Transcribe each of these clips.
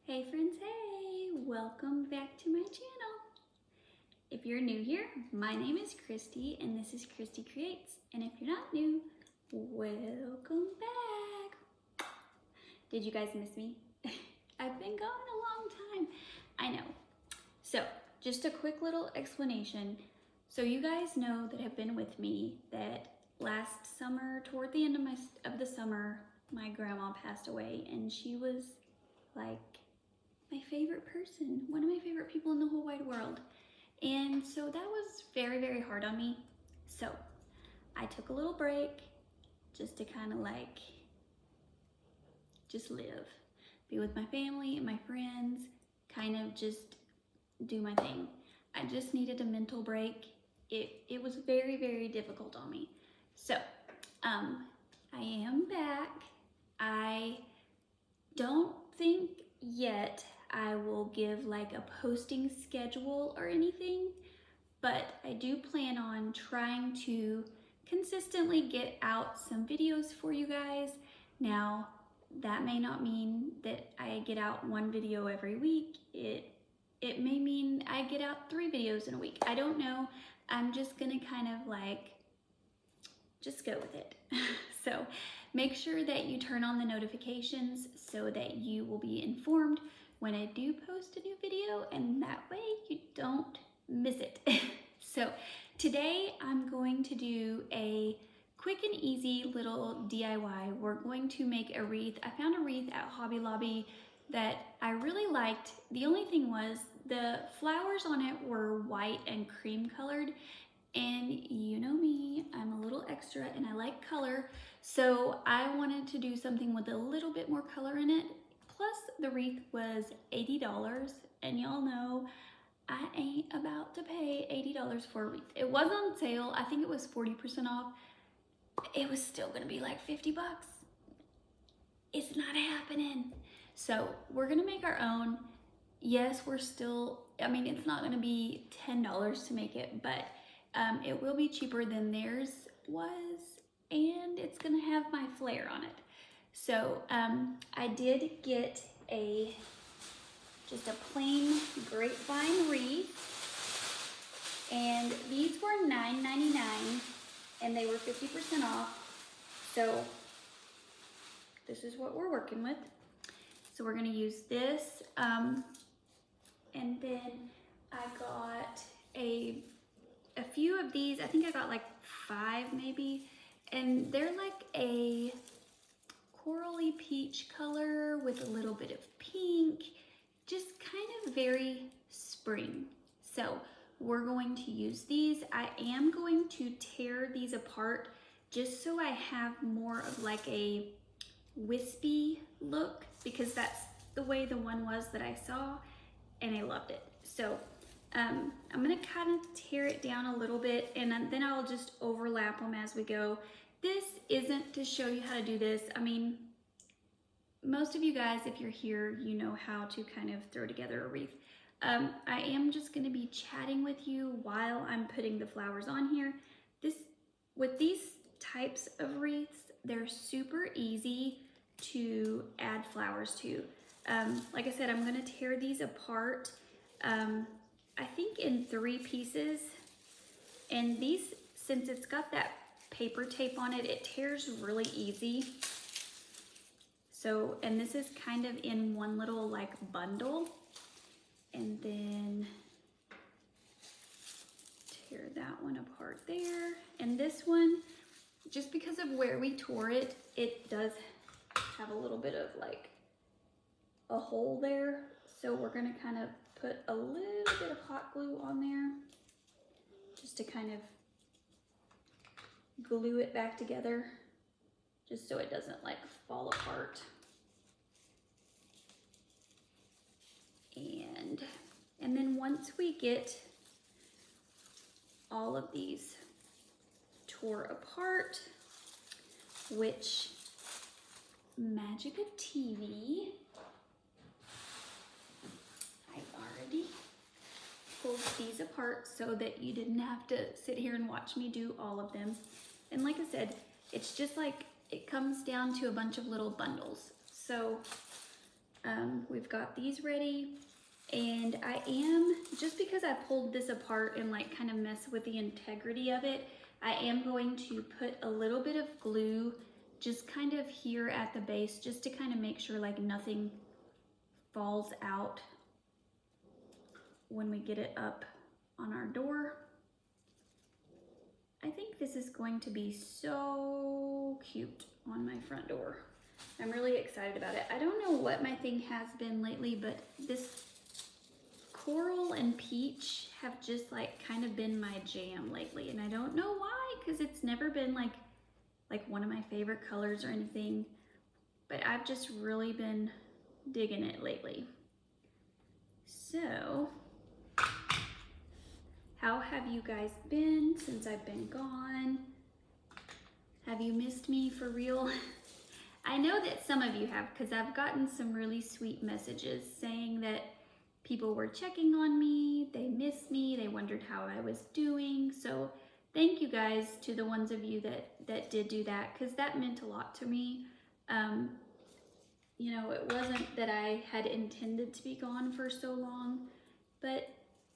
Hey friends, hey! Welcome back to my channel. If you're new here, my name is Christy and this is Christy Creates. And if you're not new, welcome back. Did you guys miss me? I've been gone a long time. I know. So, just a quick little explanation. So you guys know that have been with me that last summer, toward the end of the summer, my grandma passed away and she was like my favorite person, one of my favorite people in the whole wide world. And so that was very, very hard on me. So I took a little break just to kind of like, just live, be with my family and my friends, kind of just do my thing. I just needed a mental break. It was very, very difficult on me. So I am back. I don't think yet I will give like a posting schedule or anything, but I do plan on trying to consistently get out some videos for you guys. Now, that may not mean that I get out one video every week. It may mean I get out 3 videos in a week. I don't know. I'm just gonna kind of like, just go with it. So make sure that you turn on the notifications so that you will be informed when I do post a new video, and that way you don't miss it. So today I'm going to do a quick and easy little DIY. We're going to make a wreath. I found a wreath at Hobby Lobby that I really liked. The only thing was the flowers on it were white and cream colored, and you know me, I'm a little extra and I like color, so I wanted to do something with a little bit more color in it. Plus the wreath was $80, and y'all know I ain't about to pay $80 for a wreath. It was on sale. I think it was 40% off. It was still gonna be like 50 bucks. It's not happening. So we're gonna make our own. Yes, we're still, I mean, it's not gonna be $10 to make it, but it will be cheaper than theirs was, and it's gonna have my flair on it. So I did get just a plain grapevine wreath, and these were $9.99 and they were 50% off. So this is what we're working with. So we're gonna use this, and then I got a few of these. I think I got like 5 maybe, and they're like a corally peach color with a little bit of pink, just kind of very spring. So we're going to use these. I am going to tear these apart just so I have more of like a wispy look, because that's the way the one was that I saw and I loved it. So I'm gonna kind of tear it down a little bit, and then I'll just overlap them as we go. This isn't to show you how to do this. I mean, most of you guys, if you're here, you know how to kind of throw together a wreath. I am just gonna be chatting with you while I'm putting the flowers on here. With these types of wreaths, they're super easy to add flowers to. Like I said, I'm gonna tear these apart. I think in 3 pieces, and these, since it's got that paper tape on it, it tears really easy. So, and this is kind of in one little like bundle, and then tear that one apart there. And this one, just because of where we tore it, it does have a little bit of like a hole there. So we're gonna kind of put a little bit of hot glue on there just to kind of glue it back together, just so it doesn't like fall apart. And then once we get all of these tore apart, which magic of TV, I already pulled these apart so that you didn't have to sit here and watch me do all of them. And like I said, it's just like, it comes down to a bunch of little bundles. So We've got these ready, and I am, just because I pulled this apart and like kind of mess with the integrity of it, I am going to put a little bit of glue just kind of here at the base, just to kind of make sure like nothing falls out when we get it up on our door. I think this is going to be so cute on my front door. I'm really excited about it. I don't know what my thing has been lately, but this coral and peach have just like kind of been my jam lately, and I don't know why, because it's never been like one of my favorite colors or anything, but I've just really been digging it lately. So, how have you guys been since I've been gone? Have you missed me for real? I know that some of you have, because I've gotten some really sweet messages saying that people were checking on me, they missed me, they wondered how I was doing. So thank you guys to the ones of you that did do that, because that meant a lot to me. You know, it wasn't that I had intended to be gone for so long, but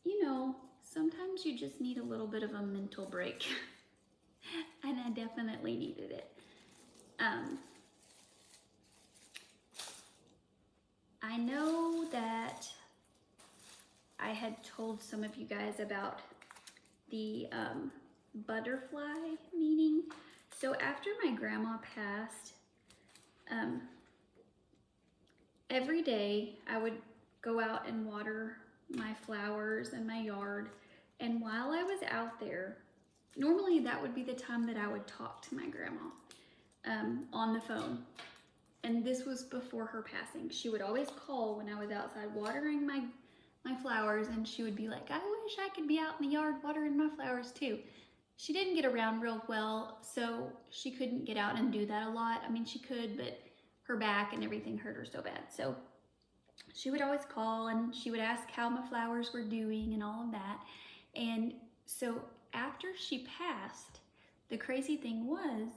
you know, sometimes you just need a little bit of a mental break. And I definitely needed it. I know that I had told some of you guys about the butterfly meeting. So after my grandma passed, every day I would go out and water my flowers in my yard. And while I was out there, normally that would be the time that I would talk to my grandma on the phone. And this was before her passing. She would always call when I was outside watering my flowers, and she would be like, I wish I could be out in the yard watering my flowers too. She didn't get around real well, so she couldn't get out and do that a lot. I mean, she could, but her back and everything hurt her so bad. So she would always call, and she would ask how my flowers were doing and all of that. And so after she passed, the crazy thing was,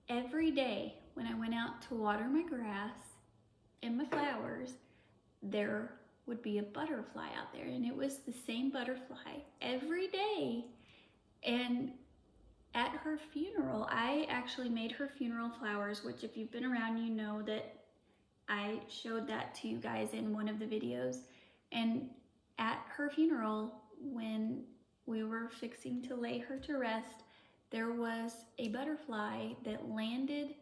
every day when I went out to water my grass and my flowers, there would be a butterfly out there, and it was the same butterfly every day. And at her funeral, I actually made her funeral flowers, which if you've been around, you know that I showed that to you guys in one of the videos. And at her funeral, when we were fixing to lay her to rest, there was a butterfly that landed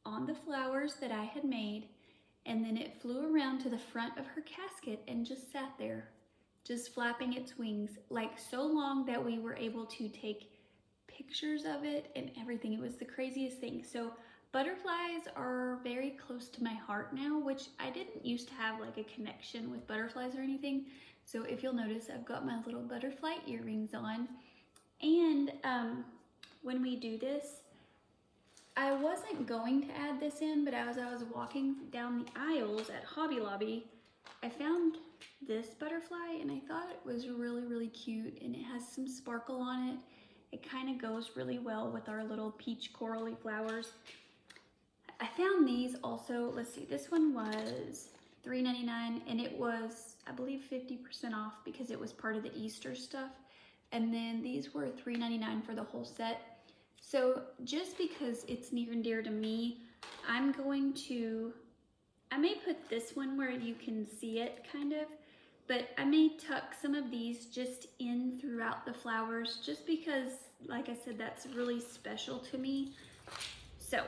on the flowers that I had made, and then it flew around to the front of her casket and just sat there, just flapping its wings, like so long that we were able to take pictures of it and everything. It was the craziest thing. So butterflies are very close to my heart now, which I didn't used to have like a connection with butterflies or anything. So if you'll notice, I've got my little butterfly earrings on. And when we do this, I wasn't going to add this in, but as I was walking down the aisles at Hobby Lobby, I found this butterfly and I thought it was really, really cute, and it has some sparkle on it. It kind of goes really well with our little peach corally flowers. I found these also, let's see, this one was $3.99, and it was, I believe, 50% off because it was part of the Easter stuff. And then these were $3.99 for the whole set. So just because it's near and dear to me, I may put this one where you can see it kind of, but I may tuck some of these just in throughout the flowers, just because, like I said, that's really special to me. So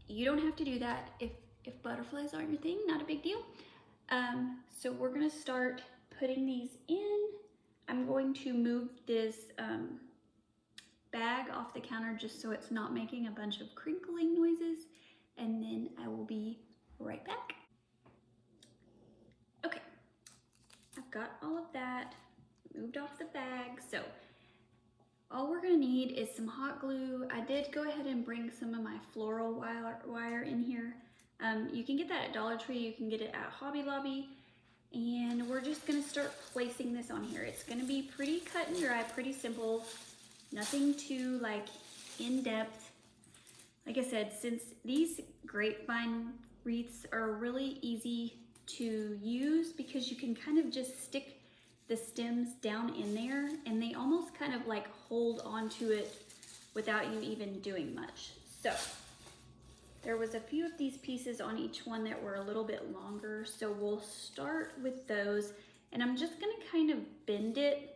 you don't have to do that if butterflies aren't your thing, not a big deal. So we're gonna start putting these in. I'm going to move this bag off the counter just so it's not making a bunch of crinkling noises, and then I will be right back. Okay, I've got all of that moved off the bag. So all we're gonna need is some hot glue. I did go ahead and bring some of my floral wire in here. You can get that at Dollar Tree, you can get it at Hobby Lobby, and we're just gonna start placing this on here. It's gonna be pretty cut and dry, pretty simple, nothing too like in depth. Like I said, since these grapevine wreaths are really easy to use because you can kind of just stick the stems down in there and they almost kind of like hold onto it without you even doing much. So there was a few of these pieces on each one that were a little bit longer, so we'll start with those. And I'm just gonna kind of bend it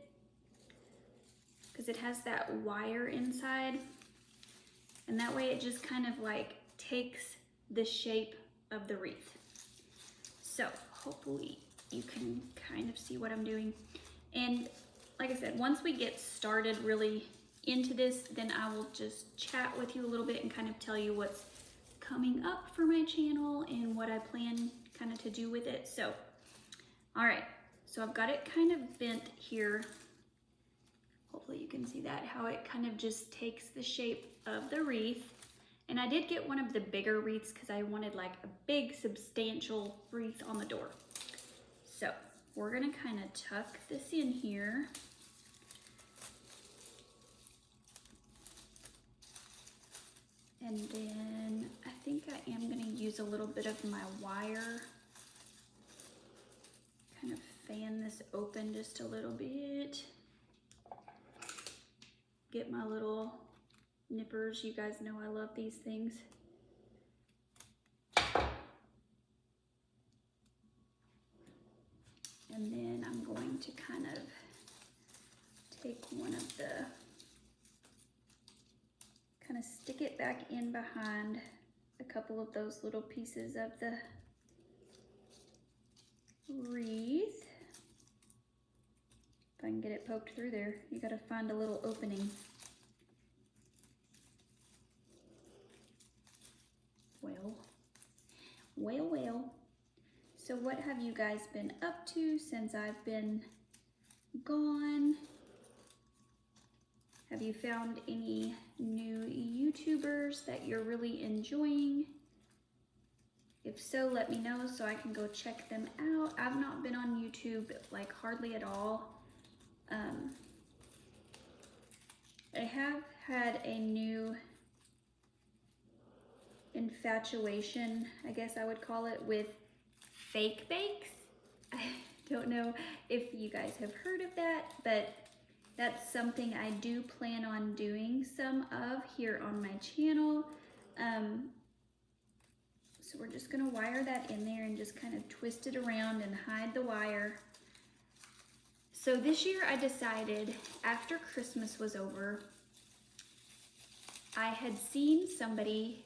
because it has that wire inside. And that way it just kind of like takes the shape of the wreath. So hopefully you can kind of see what I'm doing. And like I said, once we get started really into this, then I will just chat with you a little bit and kind of tell you what's coming up for my channel and what I plan kind of to do with it. So, all right, so I've got it kind of bent here. Hopefully you can see that, how it kind of just takes the shape of the wreath. And I did get one of the bigger wreaths because I wanted like a big substantial wreath on the door. So we're gonna kind of tuck this in here. And then I think I am gonna use a little bit of my wire. Kind of fan this open just a little bit. Get my little nippers. You guys know I love these things. And then I'm going to kind of take one of the, kind of stick it back in behind a couple of those little pieces of the wreath. If I can get it poked through there, you gotta find a little opening. Well. So what have you guys been up to since I've been gone? Have you found any new YouTubers that you're really enjoying? If so, let me know so I can go check them out. I've not been on YouTube like hardly at all. I have had a new infatuation, I guess I would call it, with fake bakes. I don't know if you guys have heard of that, but that's something I do plan on doing some of here on my channel. So we're just gonna wire that in there and just kind of twist it around and hide the wire. So this year I decided after Christmas was over, I had seen somebody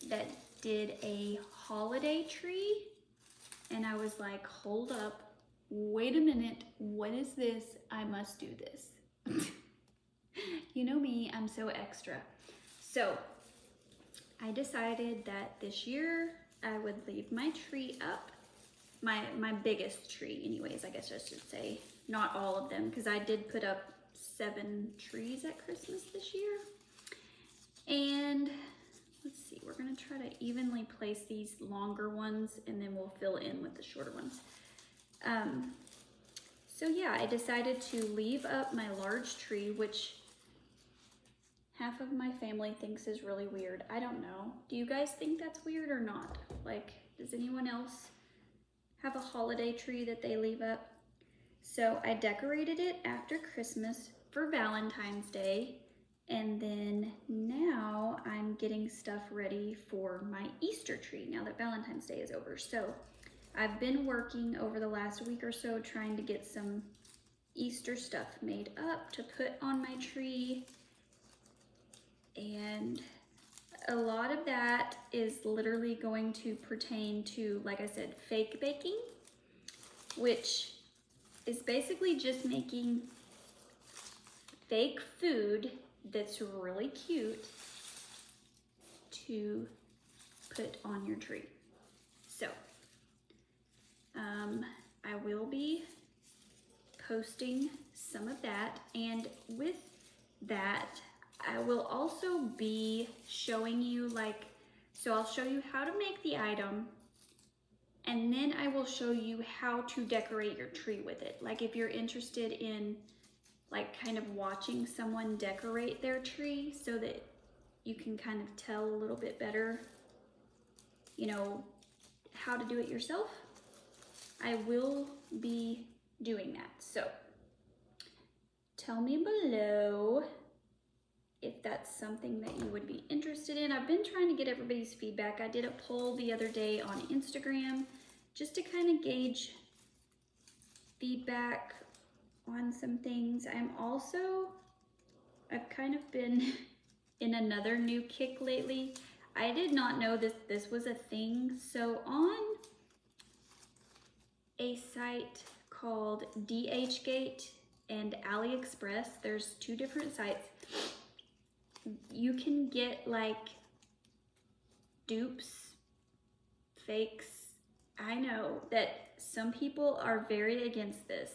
that did a holiday tree and I was like, hold up, wait a minute, what is this? I must do this. You know me, I'm so extra. So I decided that this year I would leave my tree up, my biggest tree anyways, I guess I should say, not all of them, because I did put up 7 trees at Christmas this year. And let's see, we're gonna try to evenly place these longer ones and then we'll fill in with the shorter ones. So yeah, I decided to leave up my large tree, which half of my family thinks is really weird. I don't know. Do you guys think that's weird or not? Like, does anyone else have a holiday tree that they leave up? So I decorated it after Christmas for Valentine's Day. And then now I'm getting stuff ready for my Easter tree now that Valentine's Day is over. So I've been working over the last week or so trying to get some Easter stuff made up to put on my tree. And a lot of that is literally going to pertain to, like I said, fake baking, which is basically just making fake food that's really cute to put on your tree. So I will be posting some of that, and with that I will also be showing you, like, so I'll show you how to make the item, and then I will show you how to decorate your tree with it. Like, if you're interested in like kind of watching someone decorate their tree so that you can kind of tell a little bit better you know, how to do it yourself, I will be doing that. So tell me below if that's something that you would be interested in. I've been trying to get everybody's feedback. I did a poll the other day on Instagram just to kind of gauge feedback on some things. I've kind of been in another new kick lately. I did not know this was a thing. So on a site called DHgate and AliExpress, there's two different sites. You can get like dupes, fakes. I know that some people are very against this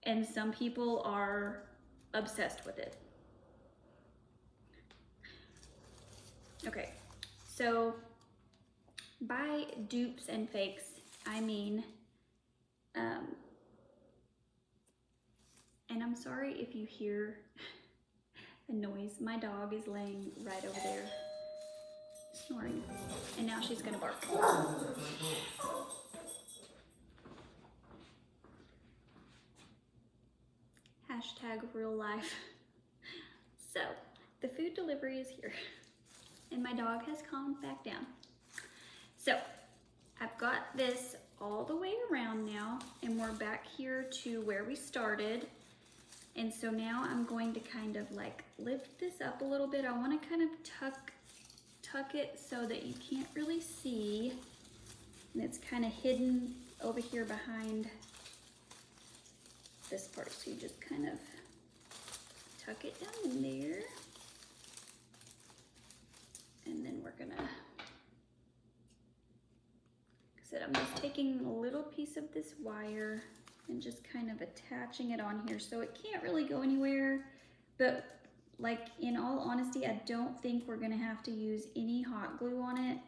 and some people are obsessed with it. Okay, so by dupes and fakes, I mean, and I'm sorry if you hear a noise. My dog is laying right over there, snoring, and now she's gonna bark. Hashtag real life. So, the food delivery is here, and my dog has calmed back down. So, I've got this all the way around now, and we're back here to where we started. And so now I'm going to kind of like lift this up a little bit. I want to kind of tuck it so that you can't really see. And it's kind of hidden over here behind this part. So you just kind of tuck it down in there. And then we're gonna, like I said, I'm just taking a little piece of this wire and just kind of attaching it on here so it can't really go anywhere. But like, in all honesty, I don't think we're gonna have to use any hot glue on it.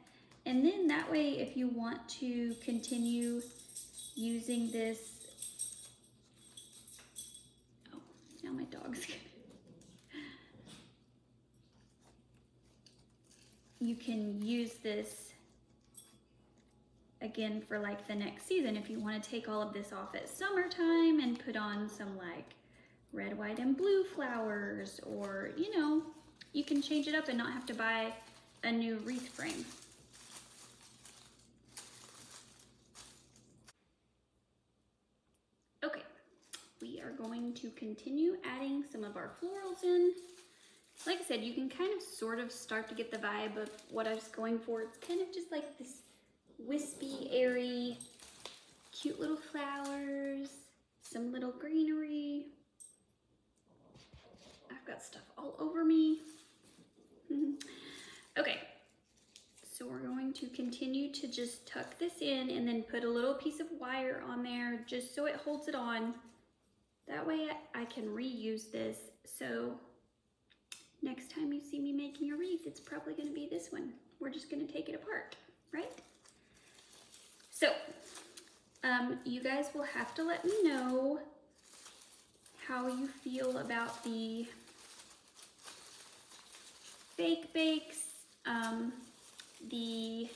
And then that way, if you want to continue using this, oh, now my dog's gonna, you can use this again for like the next season if you want to take all of this off at summertime and put on some like red, white, and blue flowers, or you know, you can change it up and not have to buy a new wreath frame. Okay, we are going to continue adding some of our florals in. Like I said, you can kind of sort of start to get the vibe of what I was going for. It's kind of just like this wispy, airy, cute little flowers, some little greenery. I've got stuff all over me. Okay, so we're going to continue to just tuck this in and then put a little piece of wire on there just so it holds it on. That way I can reuse this. So next time you see me making a wreath, it's probably going to be this one. We're just going to take it apart, right? So, you guys will have to let me know how you feel about the fake bakes, the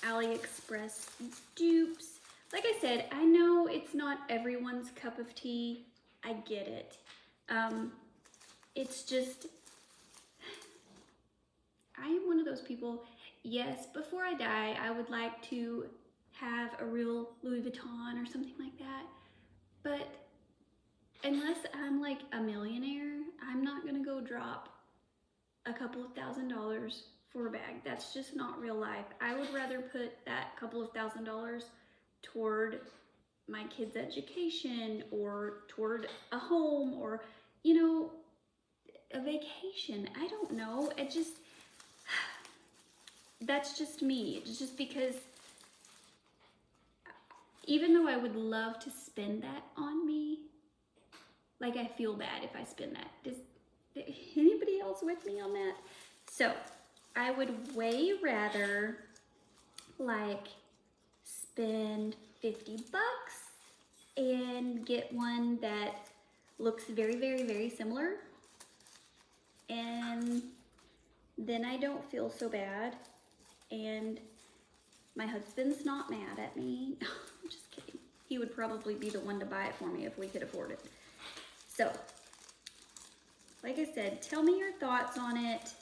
AliExpress dupes. Like I said, I know it's not everyone's cup of tea. I get it. It's just, I am one of those people, yes, before I die, I would like to have a real Louis Vuitton or something like that. But unless I'm like a millionaire, I'm not gonna go drop a couple of $1,000s for a bag. That's just not real life. I would rather put that couple of $1,000s toward my kids' education or toward a home or, you know, a vacation. I don't know. It just, that's just me. It's just because even though I would love to spend that on me, like I feel bad if I spend that. Does anybody else with me on that? So I would way rather like spend 50 bucks and get one that looks very, very, very similar. And then I don't feel so bad. And My husband's not mad at me. I'm just kidding. He would probably be the one to buy it for me if we could afford it. So, like I said, tell me your thoughts on it.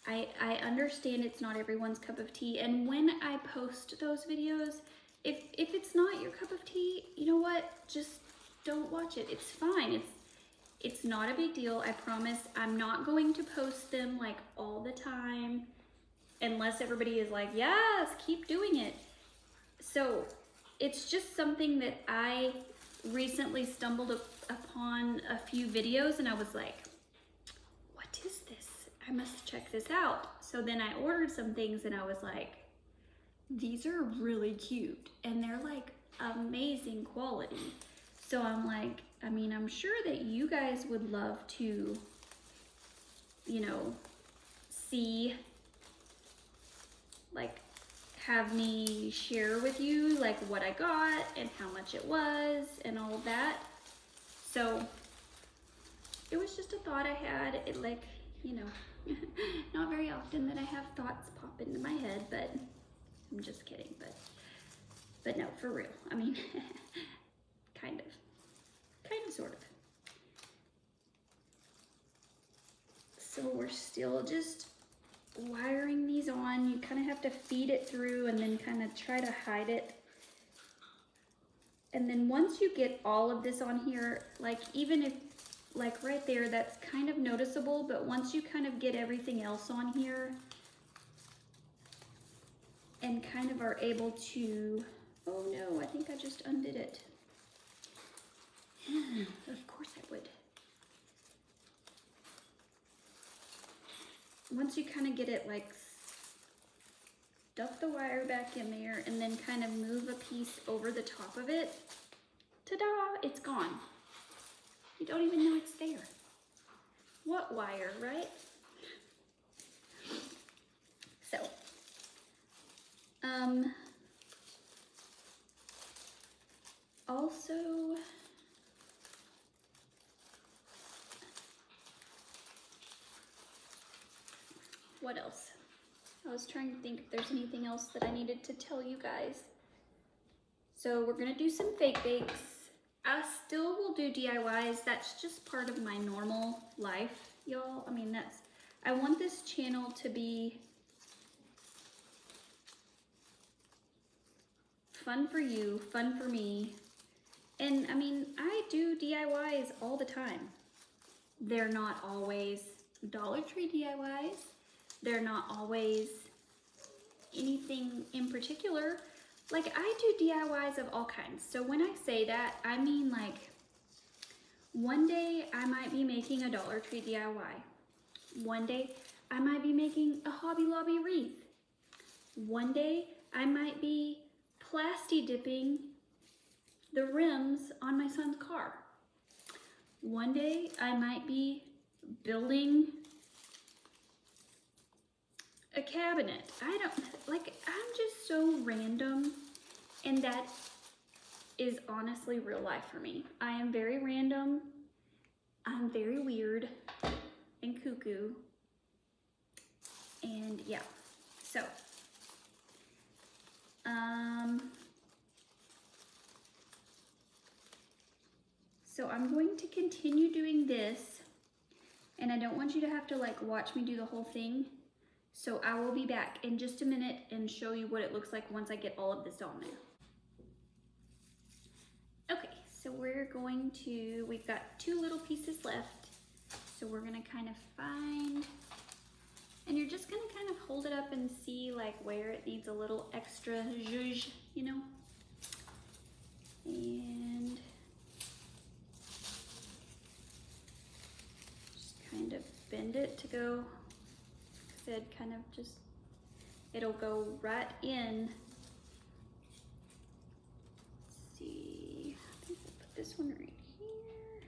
I understand it's not everyone's cup of tea, and when I post those videos, if it's not your cup of tea, you know what? Just don't watch it. It's fine. It's not a big deal. I promise I'm not going to post them like all the time unless everybody is like, yes, keep doing it. So it's just something that I recently stumbled upon a few videos, and I was like, what is this? I must check this out. So then I ordered some things, and I was like, these are really cute, and they're like amazing quality. So I'm like, I mean, I'm sure that you guys would love to, you know, see, like, have me share with you like what I got and how much it was and all of that. So it was just a thought I had. It, like, you know, not very often that I have thoughts pop into my head, but I'm just kidding. But no, for real. I mean, kind of, sort of. So we're still just wiring these on. You kind of have to feed it through and then kind of try to hide it. And then once you get all of this on here, like even if, like right there, that's kind of noticeable, but once you kind of get everything else on here and kind of are able to, oh no, I think I just undid it. Of course I would. Once you kind of get it, like, stuff the wire back in there and then kind of move a piece over the top of it, ta-da, it's gone. You don't even know it's there. What wire, right? So, also, what else? I was trying to think if there's anything else that I needed to tell you guys. So we're gonna do some fake bakes. I still will do DIYs. That's just part of my normal life, y'all. I mean, I want this channel to be fun for you, fun for me. And I mean, I do DIYs all the time. They're not always Dollar Tree DIYs. They're not always anything in particular. Like, I do DIYs of all kinds. So when I say that, I mean, like, one day I might be making a Dollar Tree DIY. One day I might be making a Hobby Lobby wreath. One day I might be plasti dipping the rims on my son's car. One day I might be building a cabinet. I don't, like, I'm just so random, and that is honestly real life for me. I am very random. I'm very weird and cuckoo. And yeah, so, so I'm going to continue doing this, and I don't want you to have to like watch me do the whole thing. So I will be back in just a minute and show you what it looks like once I get all of this on there. Okay, so we've got 2 little pieces left. So we're gonna kind of find, and you're just gonna kind of hold it up and see like where it needs a little extra zhuzh, you know? And just kind of bend it to go, like I said, kind of just, it'll go right in. Let's see, I think we'll put this one right here.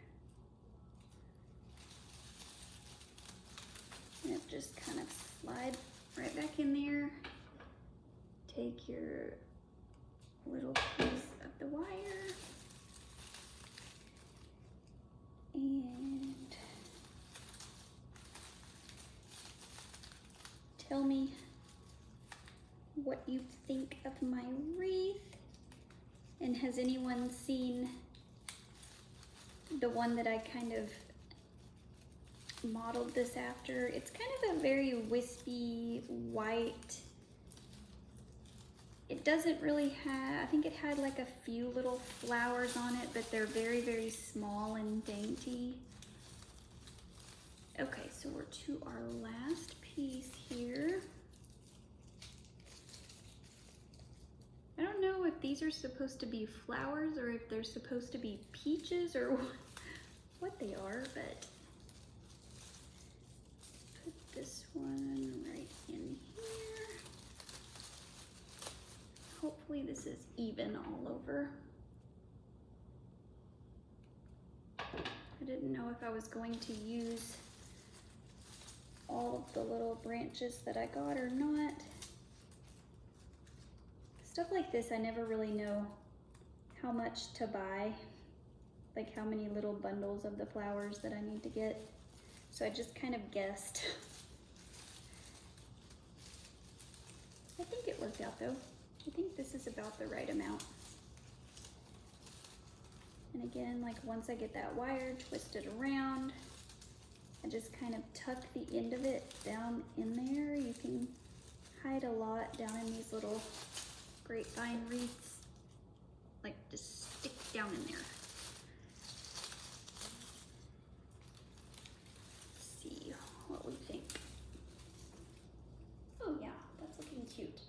And it just kind of slide right back in there. Take your little piece of the wire and tell me what you think of my wreath. And has anyone seen the one that I kind of modeled this after? It's kind of a very wispy white. It doesn't really have, I think it had like a few little flowers on it, but they're very, very small and dainty. Okay, so we're to our last piece here. I don't know if these are supposed to be flowers or if they're supposed to be peaches or what they are, but put this one right in here. Hopefully this is even all over. I didn't know if I was going to use all of the little branches that I got or not. Stuff like this, I never really know how much to buy, like how many little bundles of the flowers that I need to get. So I just kind of guessed. I think it worked out though. I think this is about the right amount. And again, like once I get that wire twisted around, I just kind of tuck the end of it down in there. You can hide a lot down in these little grapevine wreaths, like just stick down in there. Let's see what we think. Oh yeah, that's looking cute.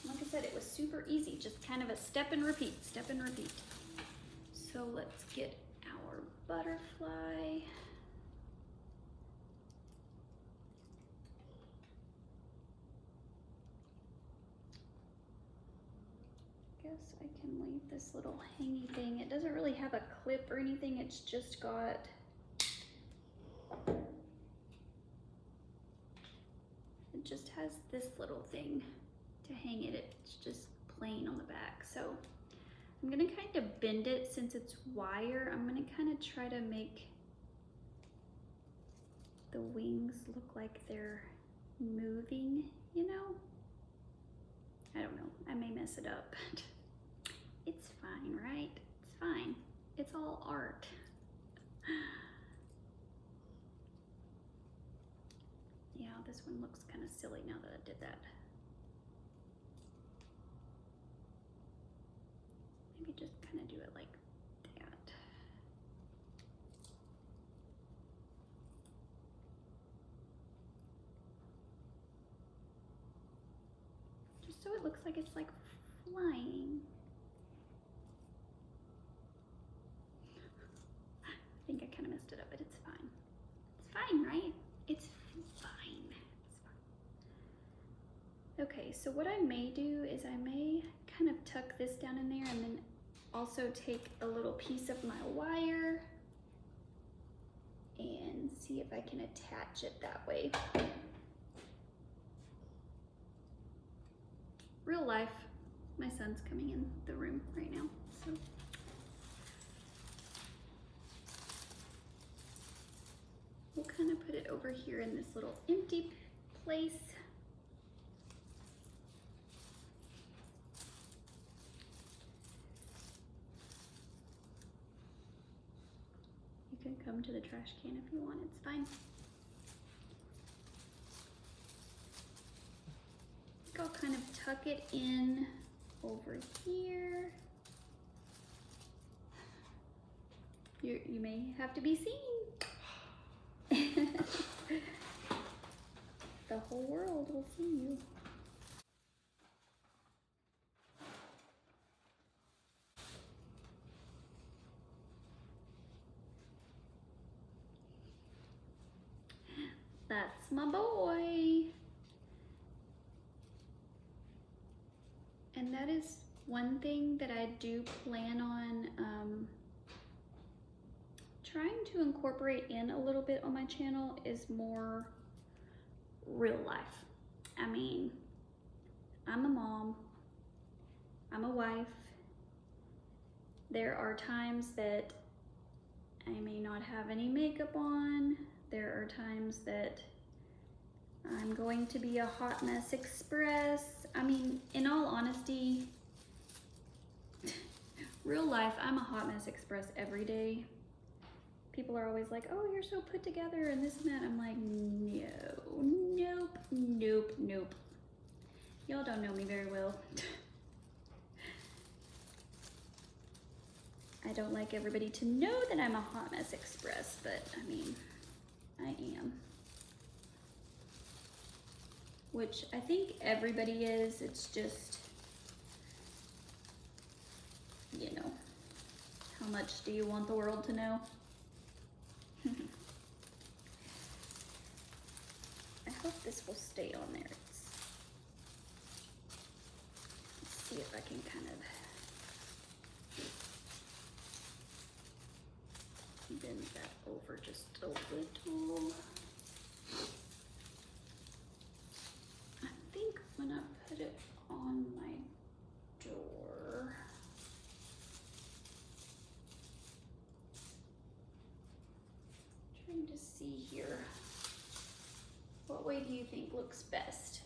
Like I said, it was super easy, just kind of a step and repeat, step and repeat. So let's get our butterfly. Guess I can leave this little hangy thing. It doesn't really have a clip or anything, it's just got it just has this little thing to hang it. It's just plain on the back. So I'm gonna kind of bend it since it's wire. I'm gonna kind of try to make the wings look like they're moving, you know? I don't know, I may mess it up, but it's fine, right? It's fine. It's all art. Yeah, this one looks kind of silly now that I did that. Maybe just kind of do it like that. Just so it looks like it's like flying. I think I kind of messed it up, but it's fine. It's fine, right? It's fine. It's fine. Okay, so what I may do is I may kind of tuck this down in there and then also take a little piece of my wire and see if I can attach it that way. Real life, my son's coming in the room right now, so. We'll kind of put it over here in this little empty place. You can come to the trash can if you want, it's fine. I think I'll kind of tuck it in over here. You may have to be seen. The whole world will see you. That's my boy. And that is one thing that I do plan on trying to incorporate in a little bit on my channel is more real life. I mean, I'm a mom, I'm a wife. There are times that I may not have any makeup on. There are times that I'm going to be a hot mess express. I mean, in all honesty, real life, I'm a hot mess express every day. People are always like, oh, you're so put together and this and that. I'm like, no, nope. Y'all don't know me very well. I don't like everybody to know that I'm a hot mess express, but I mean, I am. Which I think everybody is. It's just, you know, how much do you want the world to know? I hope this will stay on there. Let's see if I can kind of bend that over just a little. I think when I put it on my door, trying to see here, what way do you think looks best?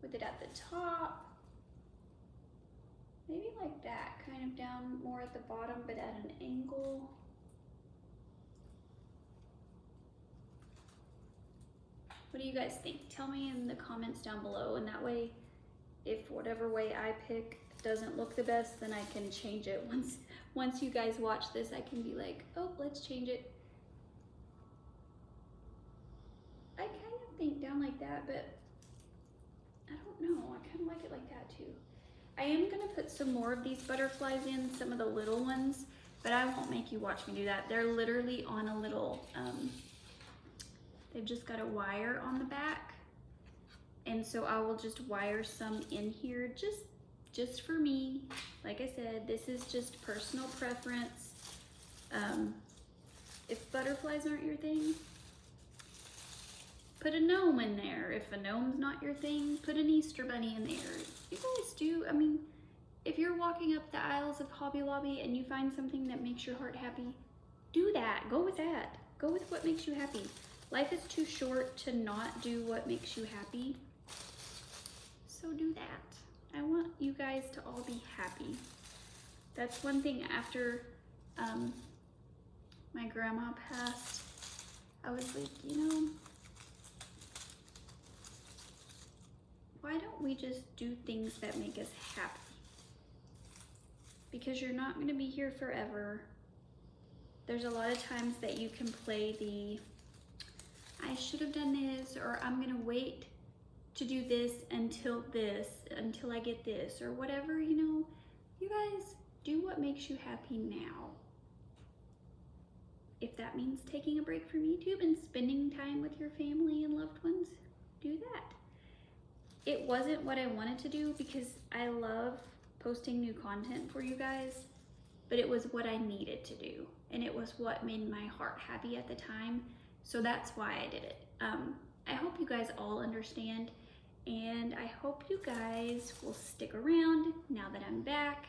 With it at the top, maybe like that, kind of down more at the bottom but at an angle. What do you guys think? Tell me in the comments down below, and that way, if whatever way I pick doesn't look the best, then I can change it. Once you guys watch this, I can be like, oh, let's change it. I kind of think down like that, but I don't know. I kind of like it like that too. I am gonna put some more of these butterflies in, some of the little ones, but I won't make you watch me do that. They're literally on a little, they've just got a wire on the back. And so I will just wire some in here just for me. Like I said, this is just personal preference. If butterflies aren't your thing, put a gnome in there. If a gnome's not your thing, put an Easter bunny in there. You guys do, I mean, if you're walking up the aisles of Hobby Lobby and you find something that makes your heart happy, do that, go with that. Go with what makes you happy. Life is too short to not do what makes you happy. So do that. I want you guys to all be happy. That's one thing after my grandma passed. I was like, you know, why don't we just do things that make us happy? Because you're not gonna be here forever. There's a lot of times that you can play the, I should have done this, or I'm gonna wait to do this, until I get this, or whatever, you know. You guys, do what makes you happy now. If that means taking a break from YouTube and spending time with your family and loved ones, do that. It wasn't what I wanted to do because I love posting new content for you guys, but it was what I needed to do. And it was what made my heart happy at the time. So that's why I did it. I hope you guys all understand, and I hope you guys will stick around now that I'm back.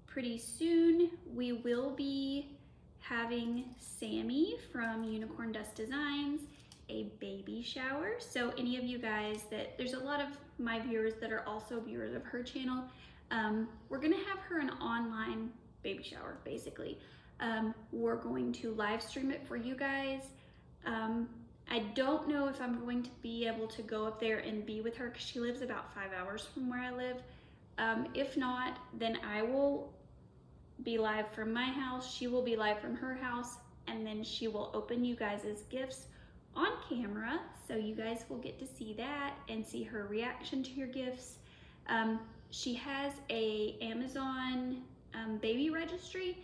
Pretty soon we will be having Sammy from Unicorn Dust Designs a baby shower. So any of you guys there's a lot of my viewers that are also viewers of her channel. We're gonna have her an online baby shower, basically. We're going to live stream it for you guys. I don't know if I'm going to be able to go up there and be with her because she lives about 5 hours from where I live. If not, then I will be live from my house. She will be live from her house, and then she will open you guys' gifts on camera, so you guys will get to see that and see her reaction to your gifts. She has a Amazon baby registry,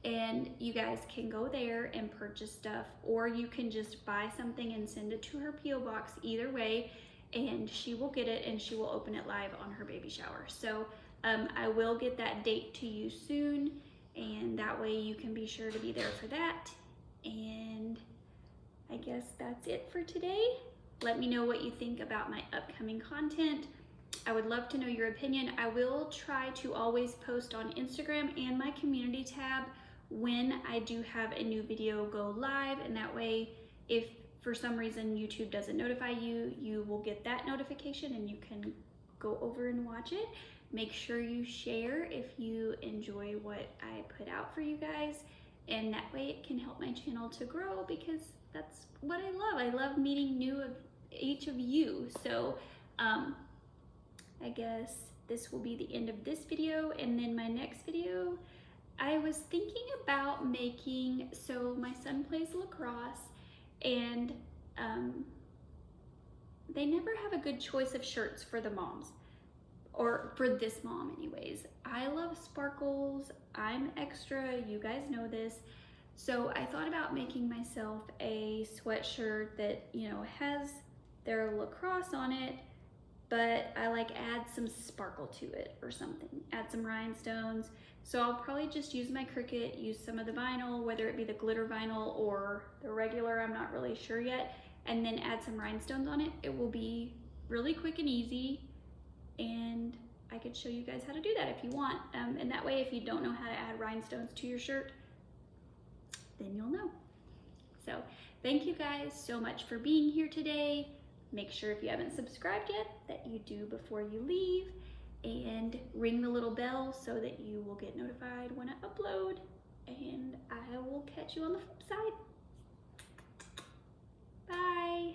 and you guys can go there and purchase stuff, or you can just buy something and send it to her P.O. box. Either way, and she will get it and she will open it live on her baby shower. So I will get that date to you soon, and that way you can be sure to be there for that. And I guess that's it for today. Let me know what you think about my upcoming content. I would love to know your opinion. I will try to always post on Instagram and my community tab when I do have a new video go live, and that way, if for some reason YouTube doesn't notify you, you will get that notification and you can go over and watch it. Make sure you share if you enjoy what I put out for you guys, and that way it can help my channel to grow, because that's what I love. I love meeting each of you. So I guess this will be the end of this video, and then my next video, I was thinking about making, so my son plays lacrosse, and they never have a good choice of shirts for the moms, or for this mom anyways. I love sparkles, I'm extra, you guys know this. So I thought about making myself a sweatshirt that, you know, has their lacrosse on it, but I like add some sparkle to it or something, add some rhinestones. So I'll probably just use my Cricut, use some of the vinyl, whether it be the glitter vinyl or the regular, I'm not really sure yet, and then add some rhinestones on it. It will be really quick and easy, and I could show you guys how to do that if you want. And that way, if you don't know how to add rhinestones to your shirt, then you'll know. So thank you guys so much for being here today. Make sure if you haven't subscribed yet that you do before you leave, and ring the little bell so that you will get notified when I upload, and I will catch you on the flip side. Bye.